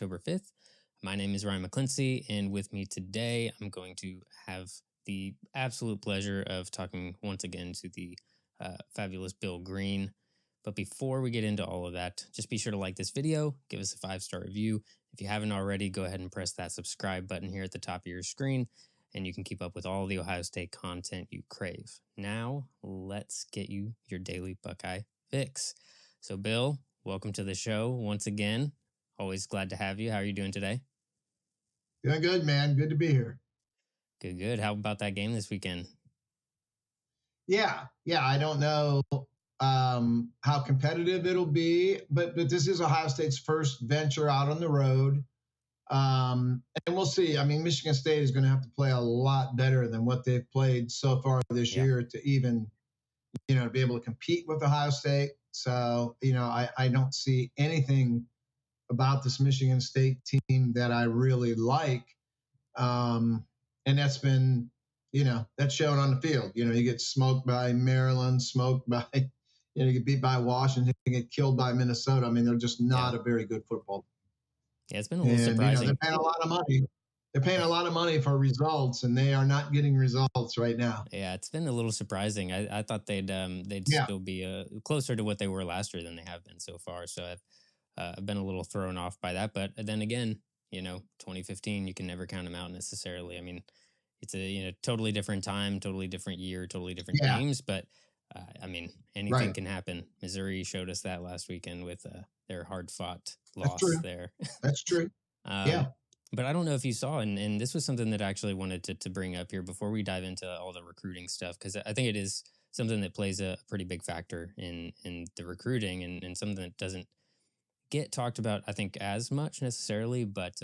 October 5th. My name is Ryan McClincy, and with me today, I'm going to have the absolute pleasure of talking once again to the fabulous Bill Green. But before we get into all of that, just be sure to like this video, give us a 5-star review. If you haven't already, go ahead and press that subscribe button here at the top of your screen, and you can keep up with all the Ohio State content you crave. Now, let's get you your daily Buckeye fix. So, Bill, welcome to the show once again. Always glad to have you. How are you doing today? Doing good, man. Good to be here. Good. How about that game this weekend? Yeah. I don't know how competitive it'll be, but this is Ohio State's first venture out on the road. And we'll see. I mean, Michigan State is going to have to play a lot better than what they've played so far this year to even, to be able to compete with Ohio State. So, I don't see anything about this Michigan State team that I really like. And that's been, that's shown on the field. You get smoked by Maryland, smoked by, you get beat by Washington, get killed by Minnesota. I mean, they're just not a very good football team. Yeah, it's been a little surprising. They're paying a lot of money. They're paying a lot of money for results, and they are not getting results right now. Yeah, it's been a little surprising. I thought they'd still be closer to what they were last year than they have been so far. So I've been a little thrown off by that. But then again, 2015, you can never count them out necessarily. I mean, it's a totally different time, totally different year, totally different games. But I mean, anything can happen. Missouri showed us that last weekend with their hard-fought loss there. That's true. But I don't know if you saw, and this was something that I actually wanted to bring up here before we dive into all the recruiting stuff, because I think it is something that plays a pretty big factor in the recruiting and something that doesn't get talked about, I think, as much necessarily. But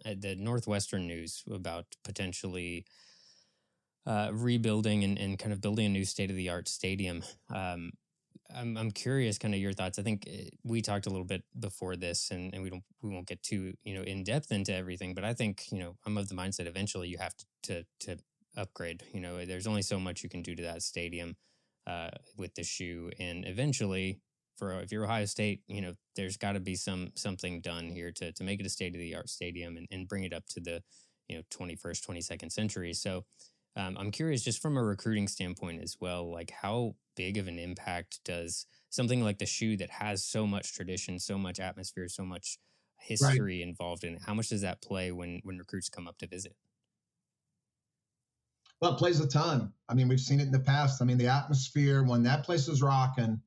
the Northwestern news about potentially rebuilding and kind of building a new state-of-the-art stadium. I'm curious, kind of your thoughts. I think we talked a little bit before this, and we won't get too in depth into everything. But I think I'm of the mindset eventually you have to upgrade. There's only so much you can do to that stadium with the shoe, and eventually, if you're Ohio State, there's got to be something done here to make it a state of the art stadium and bring it up to the 21st, 22nd century. So I'm curious, just from a recruiting standpoint as well, like how big of an impact does something like the shoe that has so much tradition, so much atmosphere, so much history involved in it, how much does that play when recruits come up to visit? Well, it plays a ton. I mean, we've seen it in the past. I mean, the atmosphere, when that place is rocking,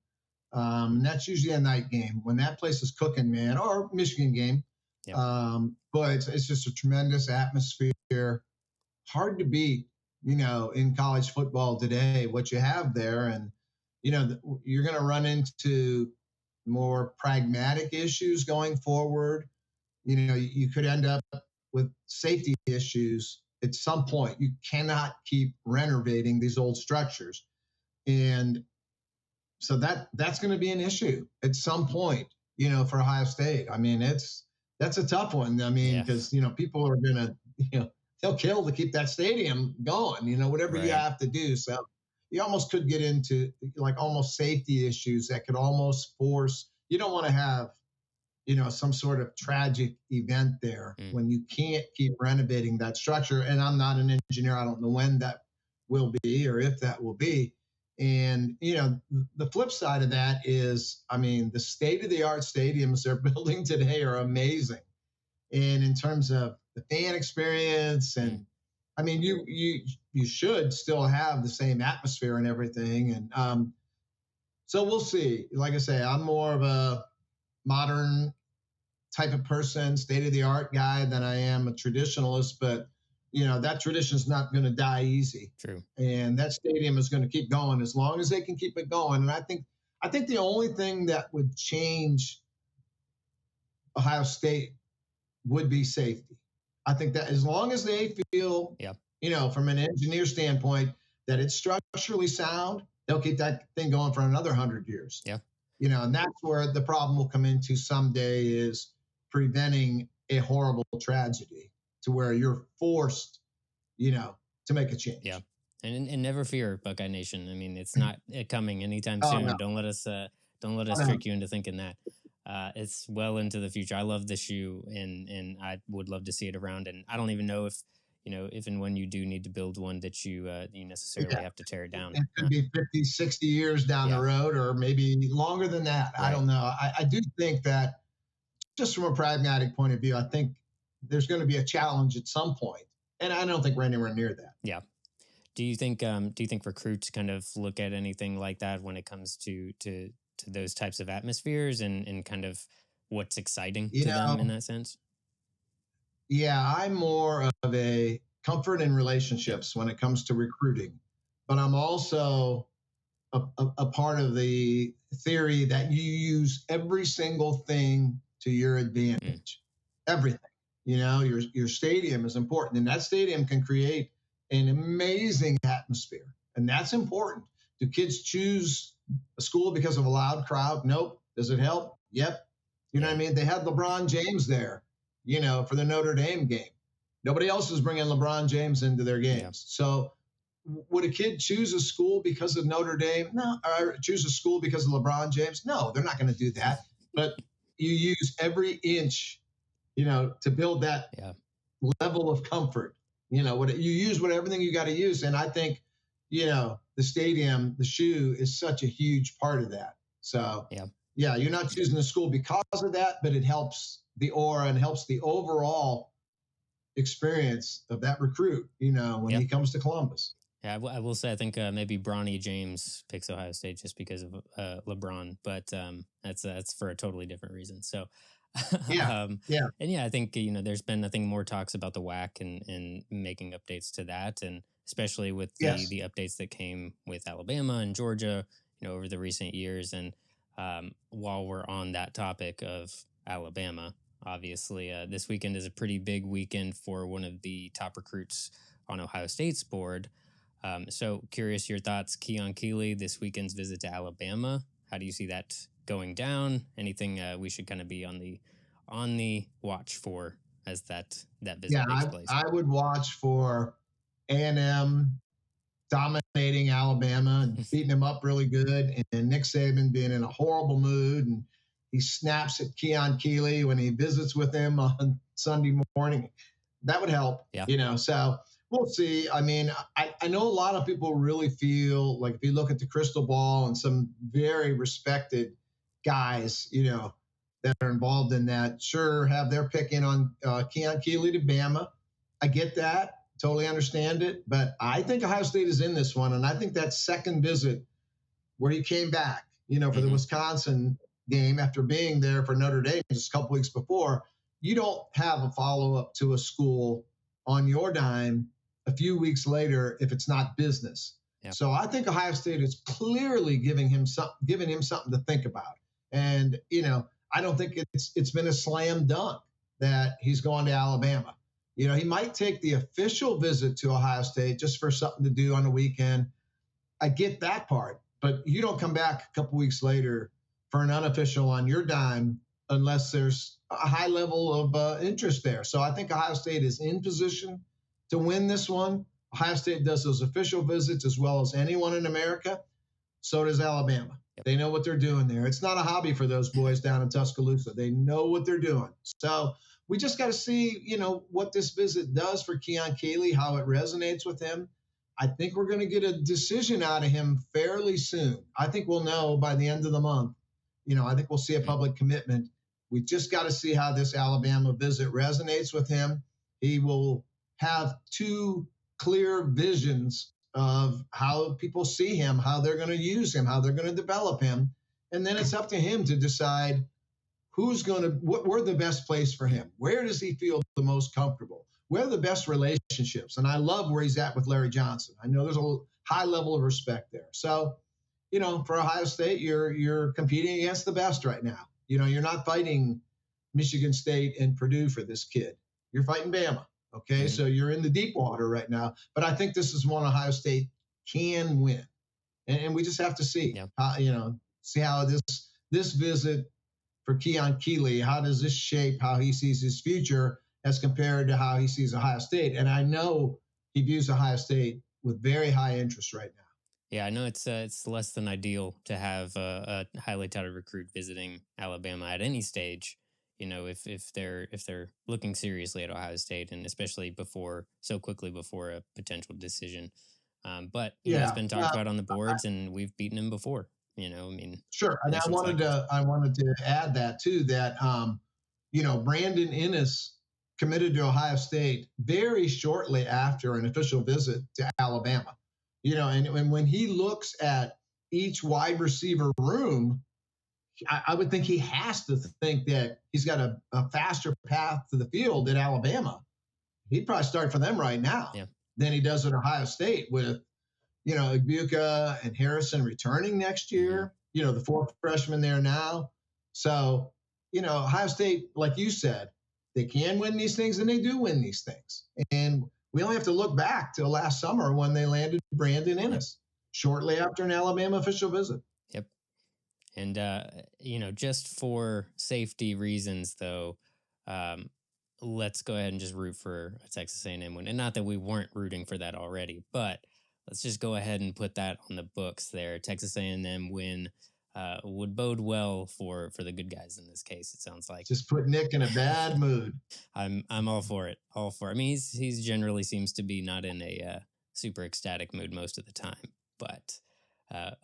that's usually a night game. When that place is cooking, man, or Michigan game. But it's just a tremendous atmosphere. Hard to beat, in college football today, what you have there. And, you're going to run into more pragmatic issues going forward. You could end up with safety issues at some point. You cannot keep renovating these old structures. And so that's going to be an issue at some point, for Ohio State. I mean, that's a tough one. I mean, because, people are going to, they'll kill to keep that stadium going, whatever you have to do. So you almost could get into like almost safety issues that could almost force, you don't want to have, some sort of tragic event there when you can't keep renovating that structure. And I'm not an engineer. I don't know when that will be or if that will be. And, the flip side of that is, I mean, the state-of-the-art stadiums they're building today are amazing. And in terms of the fan experience, and I mean, you should still have the same atmosphere and everything. And so we'll see. Like I say, I'm more of a modern type of person, state-of-the-art guy than I am a traditionalist, but that tradition is not going to die easy. True. And that stadium is going to keep going as long as they can keep it going. And I think the only thing that would change Ohio State would be safety. I think that as long as they feel, from an engineer standpoint, that it's structurally sound, they'll keep that thing going for another 100 years. Yeah. And that's where the problem will come into someday, is preventing a horrible tragedy to where you're forced, to make a change. Yeah. And never fear, Buckeye Nation. I mean, it's not coming anytime soon. No. Don't let us trick you into thinking that. It's well into the future. I love the shoe, and I would love to see it around. And I don't even know if if and when you do need to build one that you necessarily Yeah. have to tear it down. It could be 50, 60 years down the Yeah, road, or maybe longer than that. I right. don't know. I do think that, just from a pragmatic point of view, I think there's going to be a challenge at some point, and I don't think we're anywhere near that. Yeah. Do you think recruits kind of look at anything like that when it comes to those types of atmospheres and kind of what's exciting You to them in know, that sense? yeah, I'm more of a comfort in Yep. relationships when it comes to recruiting, but I'm also a part of the theory that you use every single thing to your Mm, advantage. Everything. Your stadium is important, and that stadium can create an amazing atmosphere, and that's important. Do kids choose a school because of a loud crowd? Nope. Does it help? Yep. You know what yeah. I mean? They had LeBron James there, for the Notre Dame game. Nobody else is bringing LeBron James into their Yeah. games. So would a kid choose a school because of Notre Dame? No. Or choose a school because of LeBron James? No, they're not going to do that. But you use every inch, to build that Yeah. level of comfort. What you use, everything you got to use. And I think, the stadium, the shoe is such a huge part of that. So, Yeah. yeah, you're not choosing the school because of that, but it helps the aura and helps the overall experience of that recruit, when Yeah. he comes to Columbus. Yeah, I will say I think maybe Bronny James picks Ohio State just because of LeBron, but that's for a totally different reason. So, Yeah. um, Yeah. and yeah, I think there's been I think more talks about the WAC and making updates to that, and especially with Yes. the updates that came with Alabama and Georgia, over the recent years. And while we're on that topic of Alabama, obviously this weekend is a pretty big weekend for one of the top recruits on Ohio State's board. So curious your thoughts, Keon Keely, this weekend's visit to Alabama. How do you see that going down? Anything we should kind of be on the watch for as that Yeah. visit takes I, place? I would watch for A&M dominating Alabama and beating them up really good, and Nick Saban being in a horrible mood, and he snaps at Keon Keeley when he visits with him on Sunday morning. That would help, Yeah. So we'll see. I mean, I know a lot of people really feel like, if you look at the crystal ball and some very respected guys, that are involved in that, sure have their pick in on Keon Keeley to Bama. I get that. Totally understand it. But I think Ohio State is in this one. And I think that second visit where he came back, for the Mm-hmm. Wisconsin game after being there for Notre Dame just a couple weeks before, you don't have a follow up to a school on your dime a few weeks later if it's not business. Yeah. So I think Ohio State is clearly giving him something to think about. And, I don't think it's been a slam dunk that he's going to Alabama. He might take the official visit to Ohio State just for something to do on the weekend. I get that part, but you don't come back a couple weeks later for an unofficial on your dime unless there's a high level of interest there. So I think Ohio State is in position to win this one. Ohio State does those official visits as well as anyone in America. So does Alabama. Yep. They know what they're doing there. It's not a hobby for those boys down in Tuscaloosa. They know what they're doing. So we just got to see, what this visit does for Keon Keeley, how it resonates with him. I think we're going to get a decision out of him fairly soon. I think we'll know by the end of the month. I think we'll see a public commitment. We just got to see how this Alabama visit resonates with him. He will have two clear visions of how people see him, how they're going to use him, how they're going to develop him. And then it's up to him to decide where the best place for him. Where does he feel the most comfortable? Where are the best relationships? And I love where he's at with Larry Johnson. I know there's a high level of respect there. So, for Ohio State, you're competing against the best right now. You're not fighting Michigan State and Purdue for this kid. You're fighting Bama. Okay, Mm-hmm. so you're in the deep water right now. But I think this is one Ohio State can win, and we just have to see. Yeah. See how this visit for Keon Keeley, how does this shape how he sees his future as compared to how he sees Ohio State? And I know he views Ohio State with very high interest right now. Yeah, I know it's less than ideal to have a highly touted recruit visiting Alabama at any stage. If they're looking seriously at Ohio State, and especially before so quickly before a potential decision. But it's Yeah. been talked about on the boards, and we've beaten him before. I mean, Sure. And national cycles. I wanted to add that too, that, Brandon Innes committed to Ohio State very shortly after an official visit to Alabama. And when he looks at each wide receiver room, I would think he has to think that he's got a faster path to the field at Alabama. He'd probably start for them right now Yeah. than he does at Ohio State with, Ibuka and Harrison returning next year, the four freshmen there now. So, Ohio State, like you said, they can win these things and they do win these things. And we only have to look back to last summer when they landed Brandon Innes shortly after an Alabama official visit. Yep. And just for safety reasons, though, um, let's go ahead and just root for a Texas A&M win. And not that we weren't rooting for that already, but let's just go ahead and put that on the books there. Texas A&M win would bode well for the good guys in this case. It sounds like just put Nick in a bad mood. I'm all for it. All for it. I mean, he's generally seems to be not in a super ecstatic mood most of the time, but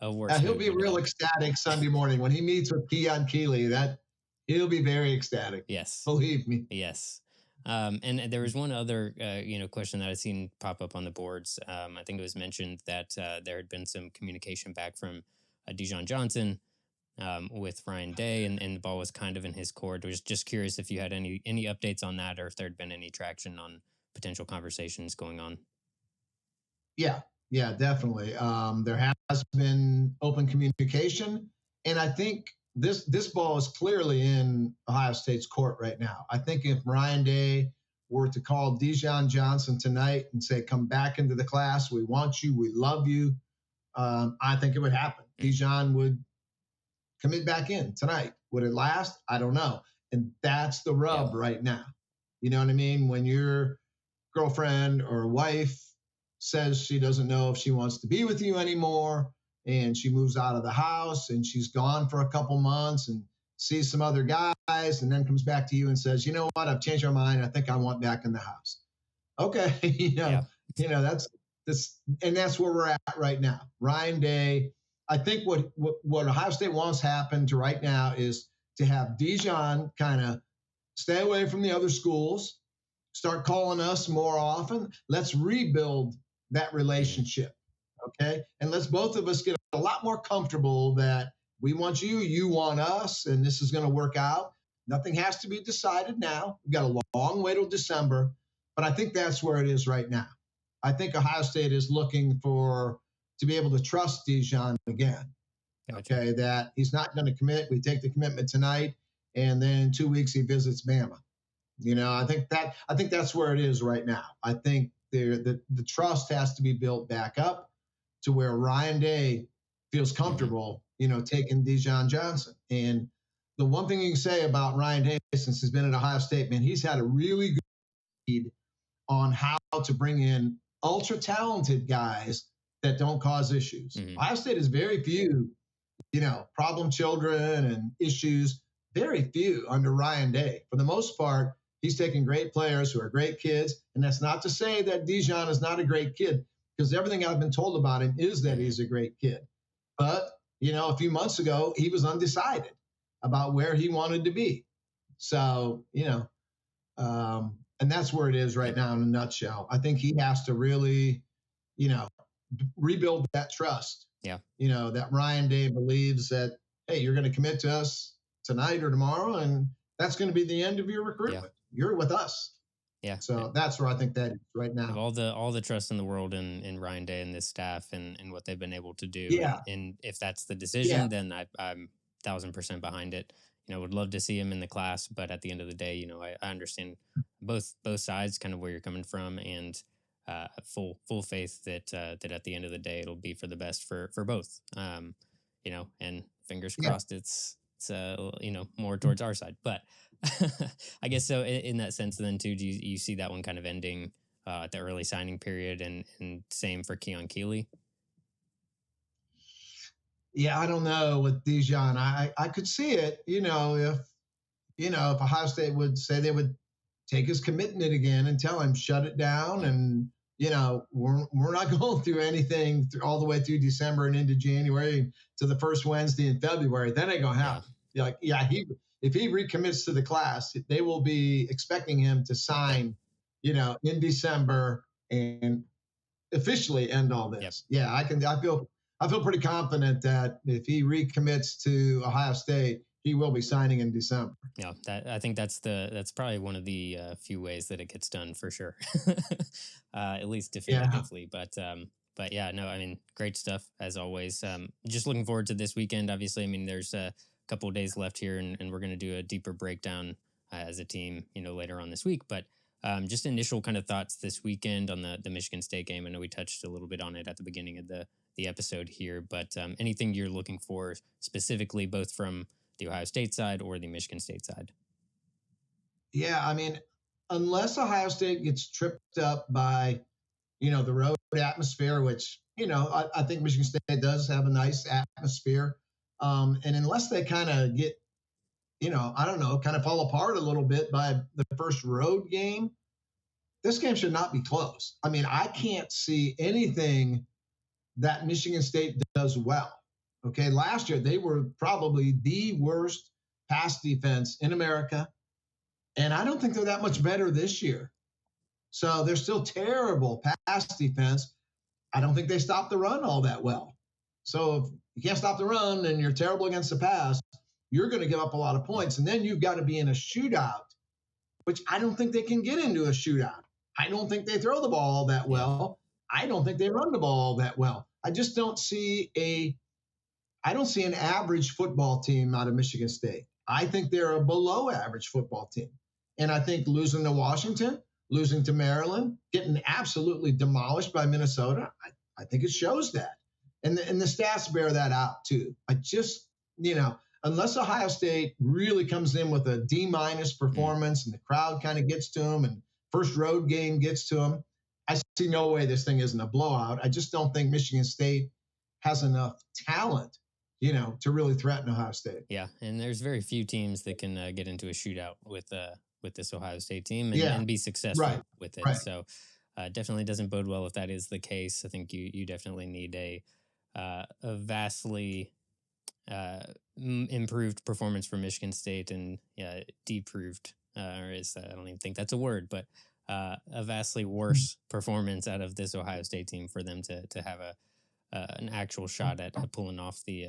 a worse. He'll be real ecstatic Sunday morning when he meets with Keon Keely. That he'll be very ecstatic. Yes, believe me. Yes. And there was one other, question that I've seen pop up on the boards. I think it was mentioned that there had been some communication back from Dijon Johnson with Ryan Day, and the ball was kind of in his court. I was just curious if you had any updates on that, or if there had been any traction on potential conversations going on. Yeah, definitely. There has been open communication, and I think this ball is clearly in Ohio State's court right now. I think if Ryan Day were to call Dijon Johnson tonight and say, "Come back into the class. We want you. We love you," I think it would happen. Dijon would commit back in tonight. Would it last? I don't know. And that's the rub right now. You know what I mean? When your girlfriend or wife says she doesn't know if she wants to be with you anymore, and she moves out of the house and she's gone for a couple months and sees some other guys, and then comes back to you and says, "You know what? I've changed my mind. I think I want back in the house." Okay. That's this, and that's where we're at right now. Ryan Day, I think what Ohio State wants happen to right now is to have Dijon kind of stay away from the other schools, start calling us more often. Let's rebuild that relationship. Okay. And let's both of us get a lot more comfortable that we want you, you want us, and this is going to work out. Nothing has to be decided now. We've got a long way till December, but I think that's where it is right now. I think Ohio State is looking to be able to trust Dijon again. Gotcha. Okay. That he's not going to commit. We take the commitment tonight, and then in 2 weeks he visits Bama. I think that's where it is right now. I think the trust has to be built back up to where Ryan Day feels comfortable, taking Dijon Johnson. And the one thing you can say about Ryan Day since he's been at Ohio State, man, he's had a really good lead on how to bring in ultra talented guys that don't cause issues. Ohio State has very few, problem children and issues, very few under Ryan Day. For the most part, he's taking great players who are great kids. And that's not to say that Dijon is not a great kid, because everything I've been told about him is that he's a great kid. But, a few months ago, he was undecided about where he wanted to be. So, and that's where it is right now in a nutshell. I think he has to really, rebuild that trust. Yeah. That Ryan Day believes that, hey, you're going to commit to us tonight or tomorrow, and that's going to be the end of your recruitment. You're with us. Yeah. So that's where I think that is right now. All the trust in the world in Ryan Day and this staff and what they've been able to do. Yeah. And if that's the decision, then I'm 1,000% behind it. Would love to see him in the class, but at the end of the day, I understand both sides, kind of where you're coming from, and full faith that at the end of the day it'll be for the best for both. And fingers crossed it's more towards our side. But I guess so in that sense then too, do you see that one kind of ending at the early signing period, and same for Keon Keely? Yeah, I don't know with Dijon. I could see it, if Ohio State would say they would take his commitment again and tell him shut it down, and we're not going through anything all the way through December and into January to the first Wednesday in February. That ain't gonna happen. If he recommits to the class, they will be expecting him to sign, in December and officially end all this. Yep. Yeah, I feel pretty confident that if he recommits to Ohio State, he will be signing in December. Yeah, I think that's probably one of the few ways that it gets done for sure, at least definitively. Yeah. But yeah, no, I mean, great stuff as always. Just looking forward to this weekend. Obviously, I mean, there's a couple of days left here, and we're going to do a deeper breakdown as a team, later on this week. But just initial kind of thoughts this weekend on the Michigan State game. I know we touched a little bit on it at the beginning of the episode here, but anything you're looking for specifically, both from the Ohio State side or the Michigan State side? Yeah, I mean, unless Ohio State gets tripped up by, the road atmosphere, which, I think Michigan State does have a nice atmosphere. And unless they kind of get, I don't know, kind of fall apart a little bit by the first road game, this game should not be close. I mean, I can't see anything that Michigan State does well. Okay, last year they were probably the worst pass defense in America, and I don't think they're that much better this year. So they're still terrible pass defense. I don't think they stop the run all that well. So if you can't stop the run and you're terrible against the pass, you're going to give up a lot of points, and then you've got to be in a shootout, which I don't think they can get into a shootout. I don't think they throw the ball all that well. I don't think they run the ball all that well. I just don't see an average football team out of Michigan State. I think they're a below average football team. And I think losing to Washington, losing to Maryland, getting absolutely demolished by Minnesota, I think it shows that. And the stats bear that out too. I just, unless Ohio State really comes in with a D- performance and the crowd kind of gets to them and first road game gets to them, I see no way this thing isn't a blowout. I just don't think Michigan State has enough talent, to really threaten Ohio State. Yeah, and there's very few teams that can get into a shootout with this Ohio State team and be successful with it. Right. So definitely doesn't bode well if that is the case. I think you definitely need a vastly improved performance from Michigan Deproved, I don't even think that's a word, but a vastly worse performance out of this Ohio State team for them to have an actual shot at pulling off the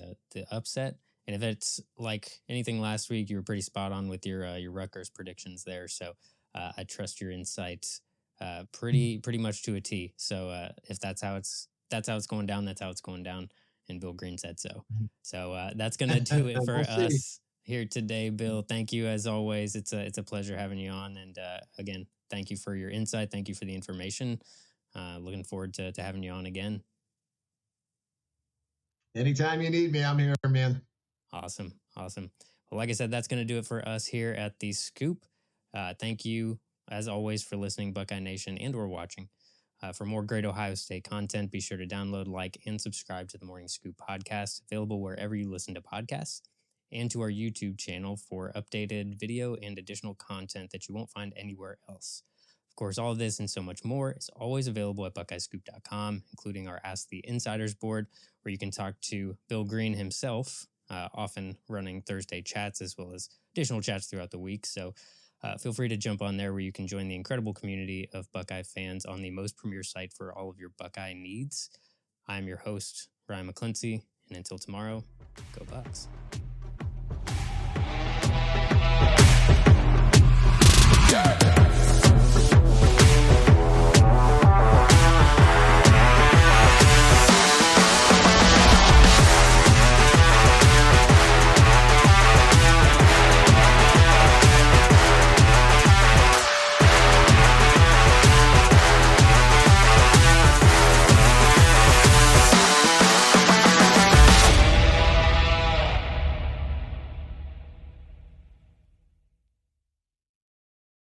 upset. And if it's like anything last week, you were pretty spot on with your Rutgers predictions there. So I trust your insights pretty much to a T. So if that's how it's going down, that's how it's going down. And Bill Green said so. So that's gonna do it for us here today, Bill. Thank you as always. It's a pleasure having you on. And again, thank you for your insight. Thank you for the information. Looking forward to having you on again. Anytime you need me, I'm here, man. Awesome. Well, like I said, that's going to do it for us here at The Scoop. Thank you, as always, for listening, Buckeye Nation, and or watching. For more great Ohio State content, be sure to download, like, and subscribe to the Morning Scoop podcast, available wherever you listen to podcasts, and to our YouTube channel for updated video and additional content that you won't find anywhere else. Of course, all of this and so much more is always available at BuckeyeScoop.com, including our Ask the Insiders board, where you can talk to Bill Green himself, often running Thursday chats as well as additional chats throughout the week. So feel free to jump on there, where you can join the incredible community of Buckeye fans on the most premier site for all of your Buckeye needs. I'm your host, Ryan McClincy, and until tomorrow, go Bucks. Yeah.